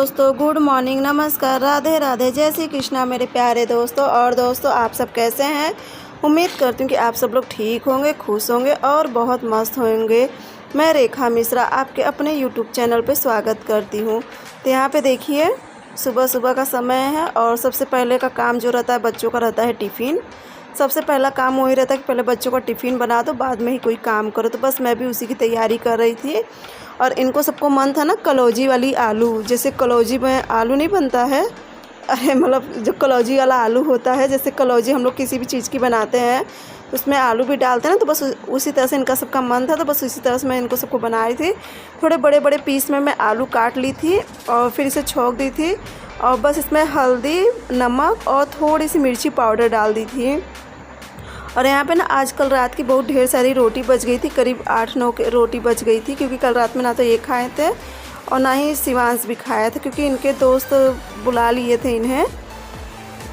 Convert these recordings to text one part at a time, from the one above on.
दोस्तों, good morning, नमस्कार, राधे राधे, जय श्री कृष्णा मेरे प्यारे दोस्तों। और दोस्तों, आप सब कैसे हैं? उम्मीद करती हूँ कि आप सब लोग ठीक होंगे, खुश होंगे और बहुत मस्त होंगे। मैं रेखा मिश्रा आपके अपने यूट्यूब चैनल पे स्वागत करती हूँ। तो यहाँ पे देखिए, सुबह सुबह का समय है और सबसे पहले का काम जो रहता है बच्चों का रहता है टिफ़िन। सबसे पहला काम वही रहता है कि पहले बच्चों का टिफ़िन बना दो, बाद में ही कोई काम करो। तो बस मैं भी उसी की तैयारी कर रही थी। और इनको सबको मन था ना कलौजी वाली आलू, जैसे कलौजी में आलू नहीं बनता है, अरे मतलब जो कलौजी वाला आलू होता है, जैसे कलौजी हम लोग किसी भी चीज़ की बनाते हैं उसमें आलू भी डालते हैं ना, तो बस उसी तरह से इनका सबका मन था। तो बस उसी तरह से मैं इनको सबको बना रही थी। थोड़े बड़े बड़े पीस में मैं आलू काट ली थी और फिर इसे छौंक दी थी और बस इसमें हल्दी, नमक और थोड़ी सी मिर्ची पाउडर डाल दी थी। और यहाँ पे ना आज कल रात की बहुत ढेर सारी रोटी बच गई थी, करीब 8-9 रोटी बच गई थी, क्योंकि कल रात में ना तो ये खाए थे और ना ही शिवांश भी खाया था, क्योंकि इनके दोस्त बुला लिए थे इन्हें।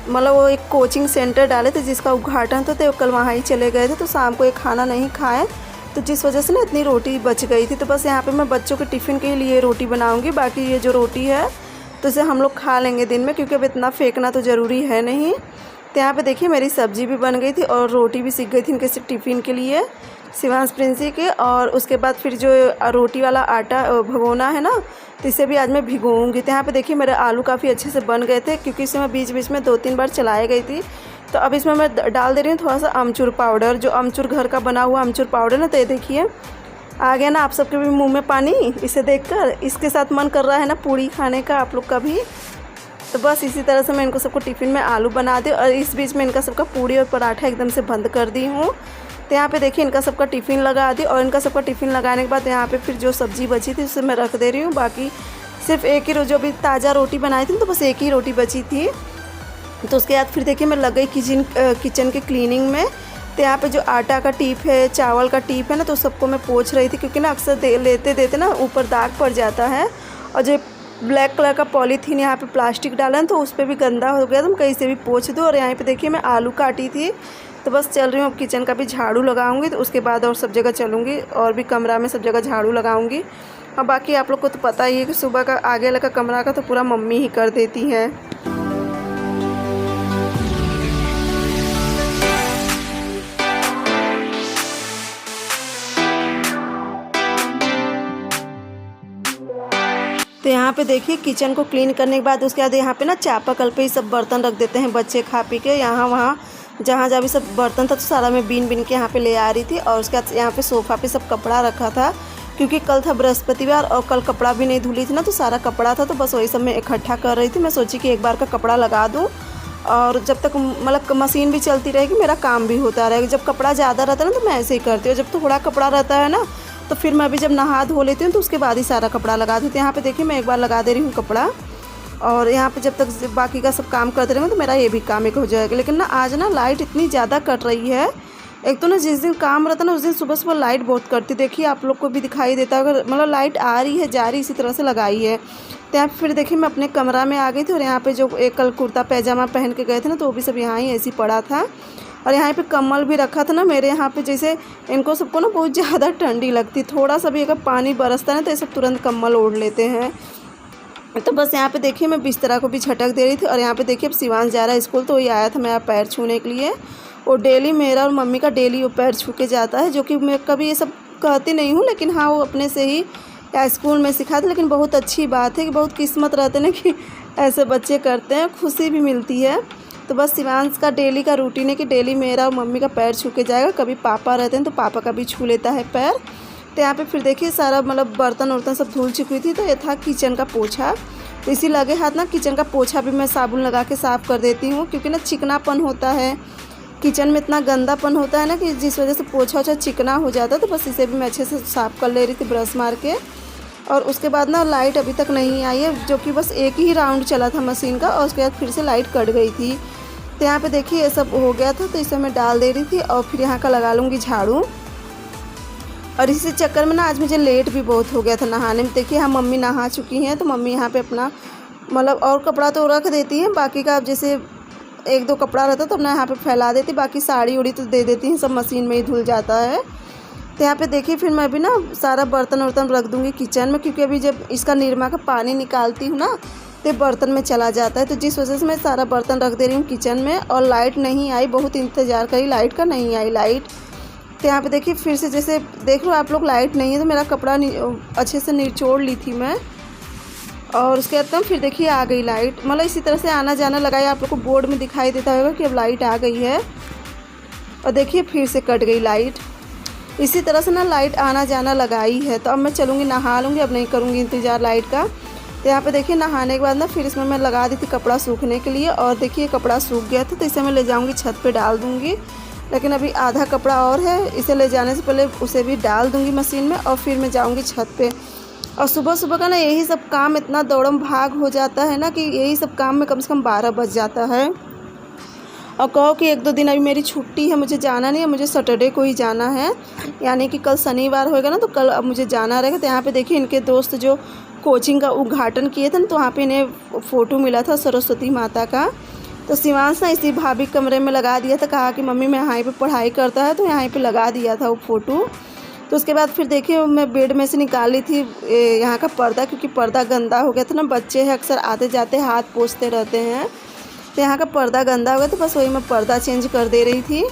मतलब वो एक कोचिंग सेंटर डाले थे जिसका उद्घाटन था, तो कल वहाँ ही चले गए थे, तो शाम को ये खाना नहीं खाए, तो जिस वजह से ना इतनी रोटी बच गई थी। तो बस यहाँ पे मैं बच्चों के टिफ़िन के लिए रोटी बनाऊँगी, बाकी ये जो रोटी है तो इसे हम लोग खा लेंगे दिन में, क्योंकि अब इतना फेंकना तो ज़रूरी है नहीं। तो यहाँ पे देखिए मेरी सब्ज़ी भी बन गई थी और रोटी भी सीख गई थी इनके टिफ़िन के लिए, शिवांश प्रिंसी के। और उसके बाद फिर जो रोटी वाला आटा भगोना है ना, तो इसे भी आज मैं भिगोऊँगी। तो यहाँ पे देखिए मेरे आलू काफ़ी अच्छे से बन गए थे, क्योंकि इसे मैं बीच बीच में 2-3 बार चलाई गई थी। तो अब इसमें मैं डाल दे रही हूँ थोड़ा सा अमचूर पाउडर, जो अमचूर घर का बना हुआ अमचूर पाउडर ना। तो ये देखिए आ गया ना आप सबके भी मुँह में पानी इसे देखकर। इसके साथ मन कर रहा है ना पूड़ी खाने का आप लोग का भी। तो बस इसी तरह से मैं इनको सबको टिफ़िन में आलू बना दी और इस बीच में इनका सबका पूड़ी और पराठा एकदम से बंद कर दी हूँ। तो यहाँ पे देखिए इनका सबका टिफ़िन लगा दी और इनका सबका टिफ़िन लगाने के बाद यहाँ पे फिर जो सब्ज़ी बची थी उसे मैं रख दे रही हूँ। बाकी सिर्फ एक ही जो भी ताज़ा रोटी बनाई थी तो बस एक ही रोटी बची थी। तो उसके बाद फिर देखिए मैं लग गई किचन के क्लीनिंग में। तो यहाँ पे जो आटा का टीप है, चावल का टीप है ना, तो सबको मैं पोंछ रही थी, क्योंकि ना अक्सर लेते देते ना ऊपर दाग पड़ जाता है। और जो ब्लैक कलर का पॉलीथीन यहाँ पे प्लास्टिक डाला है तो उस पर भी गंदा हो गया, तो मैं कहीं से भी पोंछ दूँ। और यहाँ पे देखिए मैं आलू काटी थी, तो बस चल रही हूँ। अब किचन का भी झाड़ू लगाऊंगी, तो उसके बाद और सब जगह चलूँगी और भी कमरा में सब जगह झाड़ू लगाऊंगी। और बाकी आप लोग को तो पता ही है कि सुबह का आगे लगा कमरा का तो पूरा मम्मी ही कर देती है। तो यहाँ पे देखिए किचन को क्लीन करने के बाद उसके बाद यहाँ पे ना चापाकल पे ही सब बर्तन रख देते हैं बच्चे खा पी के। यहाँ वहाँ जहाँ जहाँ भी सब बर्तन था तो सारा मैं बीन बीन के यहाँ पे ले आ रही थी। और उसके बाद यहाँ पे सोफ़ा पे सब कपड़ा रखा था, क्योंकि कल था बृहस्पतिवार और कल कपड़ा भी नहीं धुली थी ना, तो सारा कपड़ा था, तो बस वही सब मैं इकट्ठा कर रही थी। मैं सोची कि एक बार का कपड़ा लगा दूँ और जब तक मतलब मशीन भी चलती रहेगी मेरा काम भी होता रहेगा। जब कपड़ा ज़्यादा रहता है ना तो मैं ऐसे ही करती हूँ, जब थोड़ा कपड़ा रहता है ना तो फिर मैं भी जब नहा धो लेती हूँ तो उसके बाद ही सारा कपड़ा लगा देती हूँ। यहाँ पे देखिए मैं एक बार लगा दे रही हूँ कपड़ा, और यहाँ पे जब तक बाकी का सब काम करते रहेंगे तो मेरा ये भी काम एक हो जाएगा। लेकिन ना आज ना लाइट इतनी ज़्यादा कट रही है। एक तो ना जिस दिन काम रहता है ना उस दिन सुबह सुबह लाइट बहुत कटती, देखिए आप लोग को भी दिखाई देता है, अगर मतलब लाइट आ रही है जा रही इसी तरह से लगाई है। तो यहाँ फिर देखिए मैं अपने कमरा में आ गई थी और यहाँ पे जो एक कल कुर्ता पैजामा पहन के गए थे ना तो वो भी सब यहाँ ही ऐसे ही पड़ा था। और यहाँ पे कम्बल भी रखा था ना मेरे यहाँ पे, जैसे इनको सबको ना बहुत ज़्यादा ठंडी लगती, थोड़ा सा भी अगर पानी बरसता है ना तो ये सब तुरंत कम्बल ओढ़ लेते हैं। तो बस यहाँ पे देखिए मैं बिस्तरा को भी झटक दे रही थी। और यहाँ पे देखिए अब शिवांश जा रहा है स्कूल, तो वही आया था मेरा पैर छूने के लिए। वो डेली मेरा और मम्मी का डेली वो पैर छू के जाता है, जो कि मैं कभी ये सब कहती नहीं हूँ, लेकिन हाँ वो अपने से ही या स्कूल में सिखाते। लेकिन बहुत अच्छी बात है कि बहुत किस्मत रहते ना कि ऐसे बच्चे करते हैं, खुशी भी मिलती है। तो बस शिवांश का डेली का रूटीन है कि डेली मेरा और मम्मी का पैर छू के जाएगा, कभी पापा रहते हैं तो पापा का भी छू लेता है पैर। तो यहाँ पे फिर देखिए सारा मतलब बर्तन वर्तन सब धुल चुकी थी, तो ये था किचन का पोछा। तो इसी लगे हाथ ना किचन का पोछा भी मैं साबुन लगा के साफ़ कर देती हूँ, क्योंकि ना चिकनापन होता है किचन में, इतना गंदापन होता है ना कि जिस वजह से पोछा वोछा चिकना हो जाता है। तो बस इसे भी मैं अच्छे से साफ़ कर ले रही थी ब्रश मार के। और उसके बाद ना लाइट अभी तक नहीं आई है, जो कि बस एक ही राउंड चला था मशीन का और उसके बाद फिर से लाइट कट गई थी। तो यहाँ पे देखिए ये सब हो गया था, तो इसे मैं डाल दे रही थी और फिर यहाँ का लगा लूँगी झाड़ू। और इसी चक्कर में ना आज मुझे लेट भी बहुत हो गया था नहाने में। देखिए हाँ मम्मी नहा चुकी हैं, तो मम्मी यहाँ पे अपना मतलब और कपड़ा तो रख देती हैं, बाकी का अब जैसे 1-2 कपड़ा रहता तो अपना यहाँ पे फैला देती, बाकी साड़ी उड़ी तो दे देती हैं, सब मशीन में ही धुल जाता है। तो यहाँ पे देखिए फिर मैं भी ना सारा बर्तन वर्तन रख दूँगी किचन में, क्योंकि अभी जब इसका निरमा का पानी निकालती हूँ ना तो बर्तन में चला जाता है, तो जिस वजह से मैं सारा बर्तन रख दे रही हूँ किचन में। और लाइट नहीं आई, बहुत इंतज़ार करी लाइट का, नहीं आई लाइट। तो यहाँ पे देखिए फिर से जैसे देख लो आप लोग लाइट नहीं है, तो मेरा कपड़ा अच्छे से निचोड़ ली थी मैं, और उसके बाद फिर देखिए आ गई लाइट। मतलब इसी तरह से आना जाना लगाया, आप लोग को बोर्ड में दिखाई देता होगा कि अब लाइट आ गई है। और देखिए फिर से कट गई लाइट। इसी तरह से ना लाइट आना जाना लगाई है। तो अब मैं चलूँगी नहा लूँगी, अब नहीं करूँगी इंतज़ार लाइट का। तो यहाँ पे देखिए नहाने के बाद ना फिर इसमें मैं लगा दी थी कपड़ा सूखने के लिए, और देखिए कपड़ा सूख गया था, तो इसे मैं ले जाऊँगी छत पे डाल दूँगी। लेकिन अभी आधा कपड़ा और है, इसे ले जाने से पहले उसे भी डाल दूँगी मशीन में, और फिर मैं जाऊँगी छत पे। और सुबह सुबह का ना यही सब काम इतना दौड़म भाग हो जाता है ना कि यही सब काम में कम से कम 12 बज जाता है। और कहो कि 1-2 दिन अभी मेरी छुट्टी है, मुझे जाना नहीं है, मुझे सैटरडे को ही जाना है, यानी कि कल शनिवार होएगा ना, तो कल अब मुझे जाना रहेगा। तो यहाँ पे देखिए इनके दोस्त जो कोचिंग का उद्घाटन किए थे ना, तो वहाँ पे इन्हें फ़ोटो मिला था सरस्वती माता का। तो शिवांश ना इसी भाभी कमरे में लगा दिया था, कहा कि मम्मी मैं यहाँ पे पढ़ाई करता है, तो यहाँ पे लगा दिया था वो फ़ोटो। तो उसके बाद फिर देखिए मैं बेड में से निकाली थी यहाँ का पर्दा, क्योंकि पर्दा गंदा हो गया था ना, बच्चे हैं अक्सर आते जाते हाथ पोंछते रहते हैं, तो यहाँ का पर्दा गंदा हो गया, तो बस वही मैं पर्दा चेंज कर दे रही थी।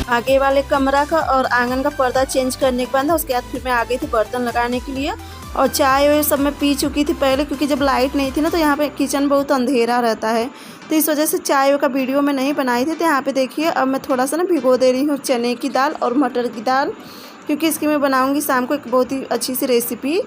आगे वाले कमरा का और आंगन का पर्दा चेंज करने के बाद उसके बाद फिर मैं आ गई थी बर्तन लगाने के लिए। और चाय वाय सब मैं पी चुकी थी पहले, क्योंकि जब लाइट नहीं थी ना तो यहाँ पे किचन बहुत अंधेरा रहता है, तो इस वजह से चाय का वीडियो मैं नहीं बनाई थी। तो यहाँ पे देखिए अब मैं थोड़ा सा ना भिगो दे रही हूँ चने की दाल और मटर की दाल, क्योंकि इसकी मैं बनाऊँगी शाम को एक बहुत ही अच्छी सी रेसिपी।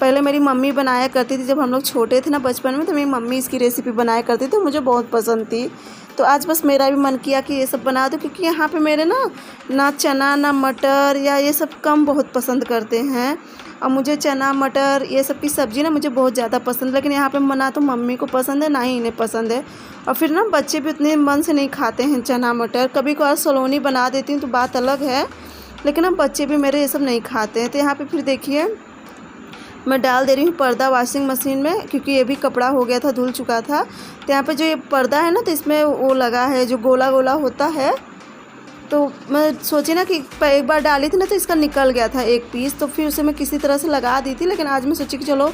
पहले मेरी मम्मी बनाया करती थी, जब हम लोग छोटे थे ना बचपन में, तो मेरी मम्मी इसकी रेसिपी बनाया करती थी, मुझे बहुत पसंद थी। तो आज बस मेरा भी मन किया कि ये सब बना दूँ, क्योंकि यहाँ पे मेरे ना चना ना मटर या ये सब कम बहुत पसंद करते हैं, और मुझे चना मटर ये सब की सब्ज़ी ना मुझे बहुत ज़्यादा पसंद। लेकिन यहाँ पे ना तो मम्मी को पसंद है ना ही इन्हें पसंद है, और फिर ना बच्चे भी उतने मन से नहीं खाते हैं चना मटर। कभी कभार सलोनी बना देती हूँ तो बात अलग है, लेकिन अब बच्चे भी मेरे ये सब नहीं खाते हैं। तो यहाँ पर फिर देखिए मैं डाल दे रही हूँ पर्दा वॉशिंग मशीन में, क्योंकि ये भी कपड़ा हो गया था, धुल चुका था। तो यहाँ पे जो ये पर्दा है ना, तो इसमें वो लगा है जो गोला गोला होता है, तो मैं सोची ना कि एक बार डाली थी ना तो इसका निकल गया था एक पीस, तो फिर उसे मैं किसी तरह से लगा दी थी। लेकिन आज मैं सोची कि चलो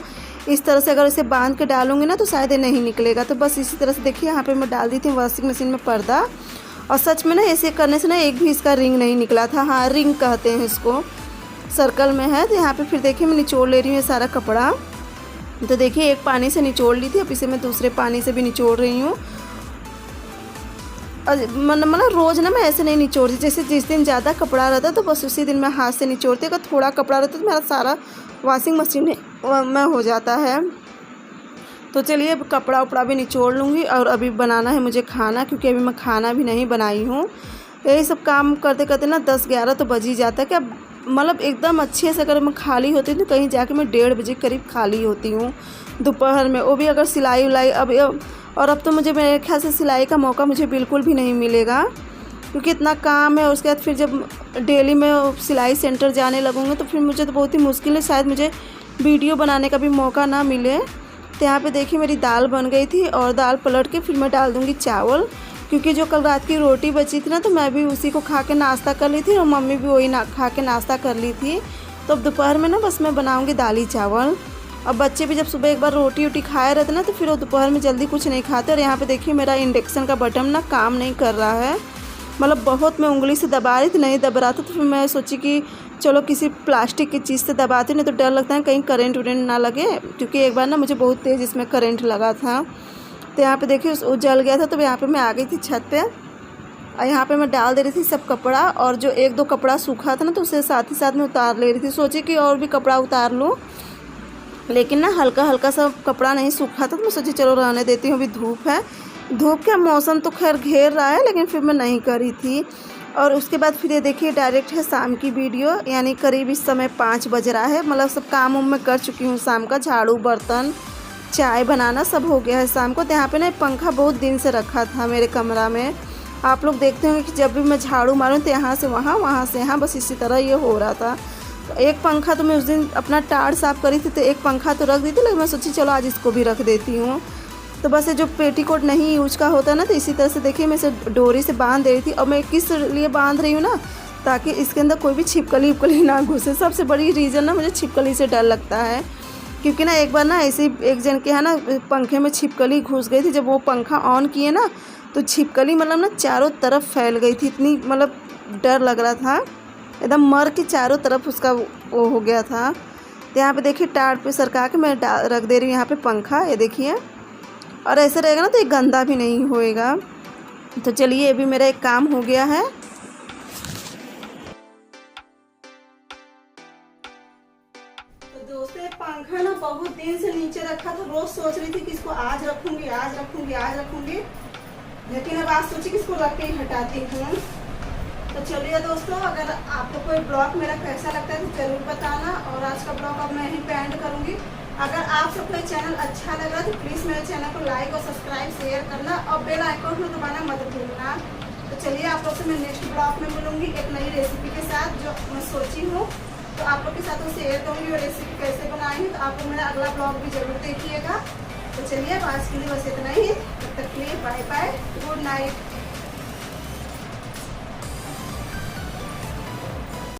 इस तरह से अगर इसे बांध के डालूंगी ना तो शायद ये नहीं निकलेगा। तो बस इसी तरह से देखिए यहाँ पर मैं डाल दी थी वॉशिंग मशीन में पर्दा, और सच में ना ऐसे करने से ना एक भी इसका रिंग नहीं निकला था। हाँ, रिंग कहते हैं इसको, सर्कल में है। तो यहाँ पे फिर देखिए मैं निचोड़ ले रही हूँ ये सारा कपड़ा। तो देखिए एक पानी से निचोड़ ली थी, अब इसे मैं दूसरे पानी से भी निचोड़ रही हूँ। और मतलब रोज़ ना मैं ऐसे नहीं निचोड़ती, जैसे जिस दिन ज़्यादा कपड़ा रहता तो बस उसी दिन मैं हाथ से निचोड़ती, अगर थोड़ा कपड़ा रहता तो मेरा सारा वॉशिंग मशीन में हो जाता है। तो चलिए अब कपड़ा उपड़ा भी निचोड़ लूँगी, और अभी बनाना है मुझे खाना, क्योंकि अभी मैं खाना भी नहीं बनाई हूँ। यही सब काम करते करते ना 10-11 तो बज ही जाता है। क्या मतलब एकदम अच्छे से अगर मैं खाली होती हूँ तो कहीं जाके मैं 1:30 बजे करीब खाली होती हूँ दोपहर में, वो भी अगर सिलाई उलाई। अब तो मुझे मेरे ख्याल से सिलाई का मौका मुझे बिल्कुल भी नहीं मिलेगा, क्योंकि इतना काम है। उसके बाद फिर जब डेली मैं सिलाई सेंटर जाने लगूँगी तो फिर मुझे तो बहुत ही मुश्किल है, शायद मुझे वीडियो बनाने का भी मौका ना मिले। तो यहाँ पे देखिए मेरी दाल बन गई थी, और दाल पलट के फिर मैं डाल दूँगी चावल, क्योंकि जो कल रात की रोटी बची थी ना तो मैं भी उसी को खा के नाश्ता कर ली थी, और मम्मी भी वही खा के नाश्ता कर ली थी। तो अब दोपहर में ना बस मैं बनाऊँगी दाली चावल। अब बच्चे भी जब सुबह एक बार रोटी वोटी खाए रहते ना तो फिर वो दोपहर में जल्दी कुछ नहीं खाते। और यहाँ पे देखिए मेरा इंडक्शन का बटन ना काम नहीं कर रहा है, मतलब बहुत मैं उंगली से दबा रही थी, नहीं दबा रहा था। तो फिर मैं सोची कि चलो किसी प्लास्टिक की चीज़ से दबाती, नहीं तो डर लगता है कहीं करंट वरेंट ना लगे, क्योंकि एक बार ना मुझे बहुत तेज़ इसमें करंट लगा था। तो यहाँ पे देखिए वो जल गया था, तो यहाँ पे मैं आ गई थी छत पे, और यहाँ पे मैं डाल दे रही थी सब कपड़ा, और जो 1-2 कपड़ा सूखा था ना तो उसे साथ ही साथ में उतार ले रही थी। सोची कि और भी कपड़ा उतार लूँ, लेकिन ना हल्का हल्का सा कपड़ा नहीं सूखा था, तो मैं सोची चलो रहने देती हूँ, अभी धूप है। धूप का मौसम तो खैर घेर रहा है, लेकिन फिर मैं नहीं करी थी। और उसके बाद फिर ये देखिए डायरेक्ट है शाम की वीडियो, यानी करीब इस समय 5 बज रहा है। मतलब सब काम मैं कर चुकी हूँ शाम का, झाड़ू बर्तन चाय बनाना सब हो गया है शाम को। तो यहाँ पे ना पंखा बहुत दिन से रखा था मेरे कमरा में, आप लोग देखते होंगे कि जब भी मैं झाड़ू मारूँ तो यहाँ से वहाँ, वहाँ से यहाँ, बस इसी तरह ये हो रहा था। तो एक पंखा तो मैं उस दिन अपना टाड़ साफ़ करी थी तो एक पंखा तो रख दी थी, लेकिन मैं सोची चलो आज इसको भी रख देती हूँ। तो बस ये जो पेटीकोट नहीं यूज का होता ना, तो इसी तरह से देखिए मैं इसे डोरी से बांध दे रही थी। और मैं किस लिए बांध रही हूँ ना, ताकि इसके अंदर कोई भी छिपकली उपकली ना घुसे। सबसे बड़ी रीज़न ना, मुझे छिपकली से डर लगता है, क्योंकि ना एक बार ना ऐसे एक जन के यहाँ ना पंखे में छिपकली घुस गई थी। जब वो पंखा ऑन किए ना तो छिपकली मतलब ना चारों तरफ फैल गई थी, इतनी मतलब डर लग रहा था, एकदम मर के चारों तरफ उसका वो हो गया था। तो यहाँ पे देखिए टाड़ पे सरका के मैं रख दे रही हूँ यहाँ पे पंखा, ये देखिए। और ऐसे रहेगा ना तो ये गंदा भी नहीं होएगा। तो चलिए, अभी मेरा एक काम हो गया है। तो दोस्तों ये पंखा ना बहुत दिन से नीचे रखा था, रोज सोच रही थी कि इसको आज रखूंगी, आज रखूंगी, आज रखूंगी, लेकिन अब आज सोची कि इसको रख के ही हटाती हूँ। तो चलिए दोस्तों, अगर आपको कोई ब्लॉग मेरा कैसा लगता है तो ज़रूर बताना। और आज का ब्लॉग अब मैं ही पे एंड करूँगी। अगर आप सबको चैनल अच्छा लग रहा है तो प्लीज़ मेरे चैनल को लाइक और सब्सक्राइब शेयर करना और बेल आइकन को दबाना मत भूलना। तो चलिए, आप लोग से मैं नेक्स्ट ब्लॉग में मिलूँगी एक नई रेसिपी के साथ जो मैं सोची हूँ, तो आप लोग के साथ मैं शेयर करूँगी वो रेसिपी कैसे बनाई है। तो आप लोग मेरा अगला ब्लॉग भी जरूर देखिएगा। तो चलिए, अब आज के लिए बस इतना ही। तब तक के लिए बाय बाय, गुड नाइट।